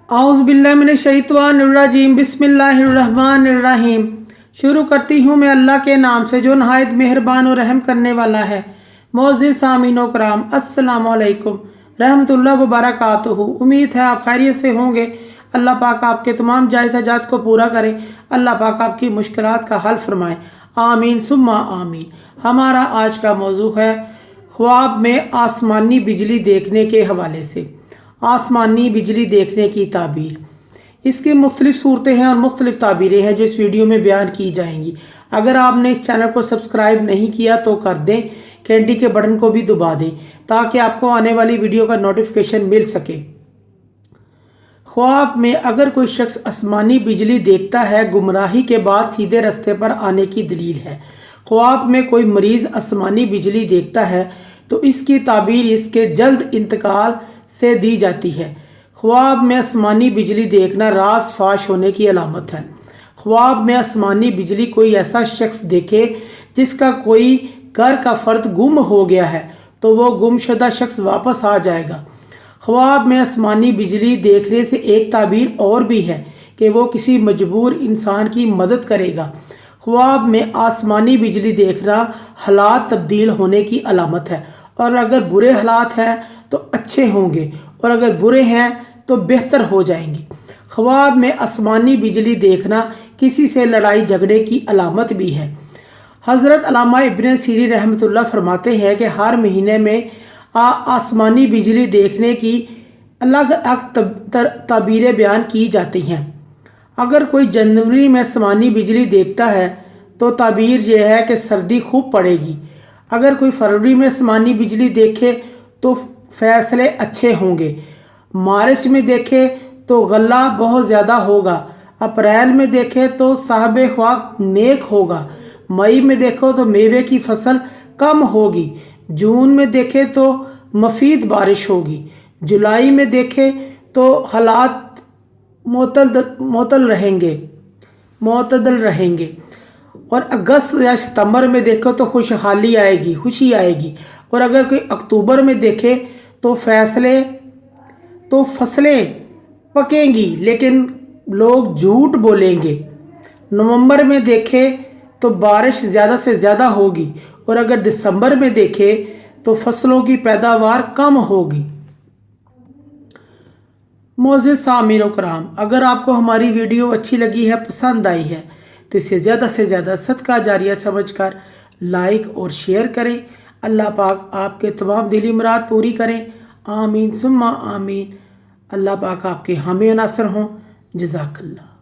औज़ुबिल्लाहिमिनश्शैतानिर्रजीम बिस्मिल्लाहिर्रहमानिर्रहीम। शुरू करती हूँ मैं अल्लाह के नाम से जो नहायत मेहरबान और रहम करने वाला है। मोअज़्ज़िज़ सामीन व कराम, अस्सलामु अलैकुम रहमतुल्लाह व बरकातुहू। उम्मीद है आप खैरियत से होंगे। अल्लाह पाक आपके तमाम जायज़ हाजात को पूरा करे। अल्लाह पाक आपकी मुश्किलात का हल फरमाए। आमीन सुम्मा आमीन। हमारा आज का मौजू है ख्वाब में आसमानी बिजली देखने के हवाले से। आसमानी बिजली देखने की ताबीर, इसकी मुख्तलिफ़ सूरतें हैं और मुख्तलिफ़ ताबीरें हैं जो इस वीडियो में बयान की जाएंगी। अगर आपने इस चैनल को सब्सक्राइब नहीं किया तो कर दें, घंटी के बटन को भी दबा दें ताकि आपको आने वाली वीडियो का नोटिफिकेशन मिल सके। ख्वाब में अगर कोई शख्स आसमानी बिजली देखता है, गुमराही के बाद सीधे रास्ते पर आने की दलील है। ख्वाब में कोई मरीज़ आसमानी बिजली देखता है तो इसकी ताबीर इसके जल्द इंतकाल से दी जाती है। ख्वाब में आसमानी बिजली देखना रास फाश होने की अलामत है। ख्वाब में आसमानी बिजली कोई ऐसा शख्स देखे जिसका कोई घर का फ़र्द गुम हो गया है तो वो गुमशुदा शख्स वापस आ जाएगा। ख्वाब में आसमानी बिजली देखने से एक ताबीर और भी है कि वो किसी मजबूर इंसान की मदद करेगा। ख्वाब में आसमानी बिजली देखना हालात तब्दील होने की अलामत है, और अगर बुरे हालात हैं तो अच्छे होंगे और अगर बुरे हैं तो बेहतर हो जाएंगे। ख्वाब में आसमानी बिजली देखना किसी से लड़ाई झगड़े की अलामत भी है। हज़रत अल्लामा इब्न सीरी रहमतुल्लाह फरमाते हैं कि हर महीने में आसमानी बिजली देखने की अलग अलग ताबीरें बयान की जाती हैं। अगर कोई जनवरी में आसमानी बिजली देखता है तो ताबीर यह है कि सर्दी खूब पड़ेगी। अगर कोई फरवरी में आसमानी बिजली देखे तो फैसले अच्छे होंगे। मार्च में देखे तो गला बहुत ज़्यादा होगा। अप्रैल में देखे तो साहब ख्वाब नेक होगा। मई में देखो तो मेवे की फसल कम होगी। जून में देखे तो मफीद बारिश होगी। जुलाई में देखे तो हालात मोतदल रहेंगे। और अगस्त या सितंबर में देखो तो खुशहाली आएगी, खुशी आएगी। और अगर कोई अक्टूबर में देखे तो फसलें पकेंगी लेकिन लोग झूठ बोलेंगे। नवंबर में देखे तो बारिश ज़्यादा से ज़्यादा होगी, और अगर दिसंबर में देखे तो फसलों की पैदावार कम होगी। मोअज़्ज़िज़ सामीन व कराम, अगर आपको हमारी वीडियो अच्छी लगी है, पसंद आई है, तो इसे ज़्यादा से ज़्यादा सदका जारिया समझकर लाइक और शेयर करें। अल्लाह पाक आपके तमाम दिली मुराद पूरी करें। आमीन सुम्मा आमीन। अल्लाह पाक आपके हामी नासर हों। जज़ाकल्लाह।